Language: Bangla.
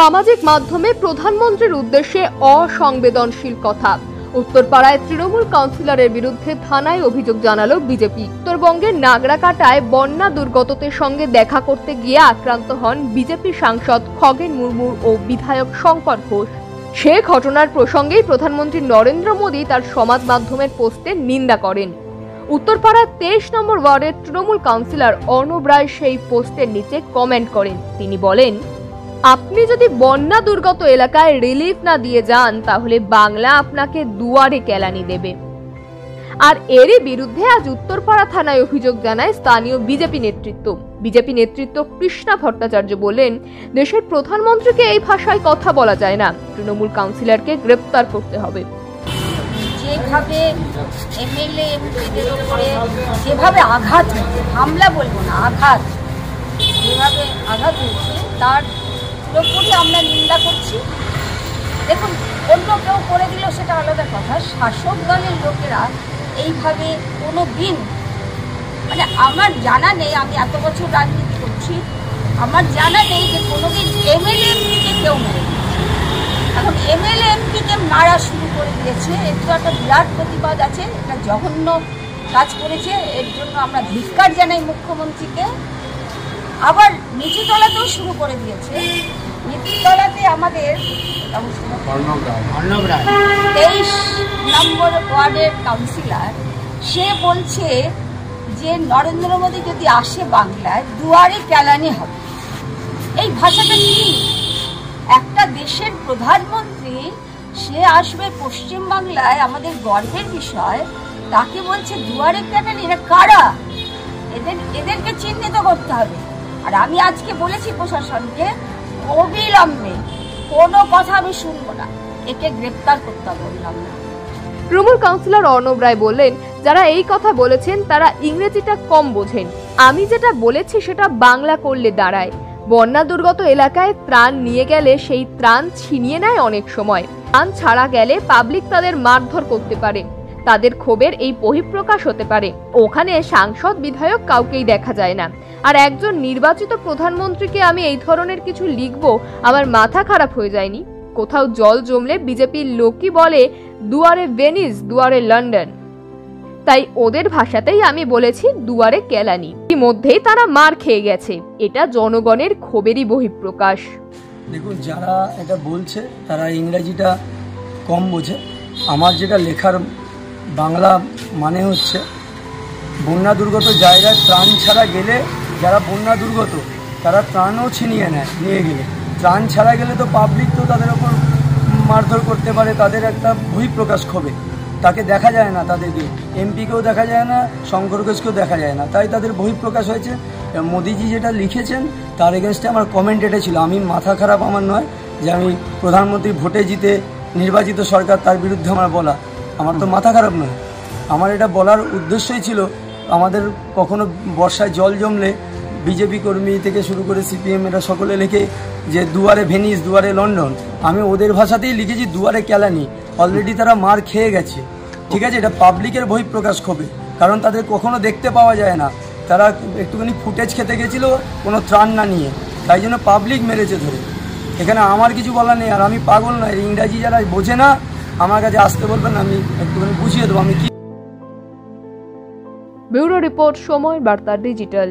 সামাজিক মাধ্যমে প্রধানমন্ত্রীর উদ্দেশ্যে অসংবেদনশীল কথা। উত্তরপাড়ায় তৃণমূল কাউন্সিলরের বিরুদ্ধে থানায় অভিযোগ জানালো বিজেপি। উত্তরবঙ্গের নাগরাকাটায় বন্যা দুর্গতদের সঙ্গে দেখা করতে গিয়ে আক্রান্ত হন বিজেপি সাংসদ খগেন মুর্মু ও বিধায়ক শঙ্কর ঘোষ। সে ঘটনার প্রসঙ্গেই প্রধানমন্ত্রী নরেন্দ্র মোদী তার সমাজ মাধ্যমের পোস্টে নিন্দা করেন। উত্তরপাড়ার 23 নম্বর ওয়ার্ডের তৃণমূল কাউন্সিলর অর্ণব রায় সেই পোস্টের নিচে কমেন্ট করেন। তিনি বলেন, আপনি যদি বন্যা দুর্গত এলাকায় রিলিফ না দিয়ে যান তাহলে বাংলা আপনাকে দুয়ারে কেলানি দেবে। আর এরই বিরুদ্ধে আজ উত্তরপাড়া থানায় অভিযোগ জানায় স্থানীয় বিজেপি নেতৃত্ব কৃষ্ণা ভট্টাচার্য বললেন, দেশের প্রধানমন্ত্রীকে এই ভাষায় কথা বলা যায় না, তৃণমূল কাউন্সিলরকে গ্রেপ্তার করতে হবে। যেভাবে এমএলএ এমপিদের উপরে যেভাবে আঘাত হয়েছে, হামলা বলবো না, আঘাত, যেভাবে আঘাত হয়েছে তার পুরোপুরি আমরা নিন্দা করছি। দেখুন, অন্য কেউ করে দিল সেটা আলাদা কথা, শাসক দলের লোকেরা এইভাবে কোনো দিন, মানে আমার জানা নেই, আমি এত বছর রাজনীতি করছি, আমার জানা নেই যে কোনোদিন এমএলএ এমপিকে কেউ মেরে দিয়েছে। এখন এমএলএ এমপিকে মারা শুরু করে দিয়েছে, এর তো একটা বিরাট প্রতিবাদ আছে, এটা জঘন্য কাজ করেছে, এর জন্য আমরা ধিক্কার জানাই মুখ্যমন্ত্রীকে। আবার নিচুতলাতেও শুরু করে দিয়েছে। নিচুতলাতে আমাদের 23 নম্বর ওয়ার্ডের কাউন্সিলর, সে বলছে যে নরেন্দ্র মোদী যদি আসে বাংলায় দুয়ারে কেলানি হবে। এই ভাষাটা কি? একটা দেশের প্রধানমন্ত্রী, সে আসবে পশ্চিম বাংলায়, আমাদের গর্বের বিষয়, তাকে বলছে দুয়ারে কেলানি। এরা কারা? এদেরকে চিহ্নিত করতে হবে। আর আমি আজকে বলেছি প্রশাসনকে, অবিলম্বে কোনো কথা আমি শুনবো না, একে গ্রেপ্তার করতে বললাম না। তৃণমূল কাউন্সিলর অর্ণব রায় বললেন, যারা এই কথা বলেছেন তারা ইংরেজিটা কম বোঝেন। আমি যেটা বলেছি সেটা বাংলা করলে দাঁড়ায়। বন্যা দুর্গত এলাকায় ত্রাণ নিয়ে গেলে সেই ত্রাণ ছিনিয়ে নেয় অনেক সময়। ত্রাণ ছাড়া গেলে পাবলিক তাদের মারধর করতে পারে, তাদের ক্ষোভের এই বহিঃপ্রকাশ হতে পারে। ওখানে সাংসদ বিধায়ক কাউকেই দেখা যায় না। আর একজন নির্বাচিত প্রধানমন্ত্রীকে আমি এই ধরনের কিছু লিখবো, আমার মাথা খারাপ হয়ে যায়নি? কোথাও জল জমলে বিজেপির লোকই বলে দুয়ারে ভেনিস, দুয়ারে লন্ডন। তাই ওদের ভাষাতেই আমি বলেছি দুয়ারে কেলানি। ইতিমধ্যেই তারা মার খেয়ে গেছে। এটা জনগণের ক্ষোভেরই বহিঃপ্রকাশ। দেখুন, যারা এটা বলছে তারা ইংরেজিটা কম বোঝে। আমার যেটা লেখার বাংলা মানে হচ্ছে, বন্যা দুর্গত জায়গায় ত্রাণ ছাড়া গেলে, যারা বন্যা দুর্গত তারা ত্রাণও ছিনিয়ে নেয়, নিয়ে গেলে ত্রাণ ছাড়া গেলে তো পাবলিক তো তাদের ওপর মারধর করতে পারে, তাদের একটা বহিঃপ্রকাশ ক্ষোভে। তাকে দেখা যায় না, তাদেরকে এমপিকেও দেখা যায় না, শঙ্কর ঘোষকেও দেখা যায় না, তাই তাদের বহিঃপ্রকাশ হয়েছে। মোদিজি যেটা লিখেছেন তার এগেনস্টে আমার কমেন্ট এটা ছিল। আমি মাথা খারাপ আমার নয় যে আমি প্রধানমন্ত্রী ভোটে জিতে নির্বাচিত সরকার, তার বিরুদ্ধে আমার বলা, আমার তো মাথা খারাপ নয়। আমার এটা বলার উদ্দেশ্যই ছিল, আমাদের কখনো বর্ষায় জল জমলে বিজেপি কর্মী থেকে শুরু করে সিপিএম এরা সকলে লেখে যে দুয়ারে ভেনিস, দুয়ারে লন্ডন। আমি ওদের ভাষাতেই লিখেছি দুয়ারে কেলানি। অলরেডি তারা মার খেয়ে গেছে, ঠিক আছে? এটা পাবলিকের বহিঃপ্রকাশ ক্ষোভে, কারণ তাদের কখনো দেখতে পাওয়া যায় না। তারা একটুখানি ফুটেজ খেতে গেছিলো কোনো ত্রাণ না নিয়ে, তাই জন্য পাবলিক মেরেছে ধরে। এখানে আমার কিছু বলার নেই। আর আমি পাগল নয়, ইংরাজি যারা বোঝে না আমার কাছে আসতে বলবেন, আমি একটুখানি বুঝিয়ে দেবো আমি কি। ব্যুরো রিপোর্ট, সময় বার্তা ডিজিটাল।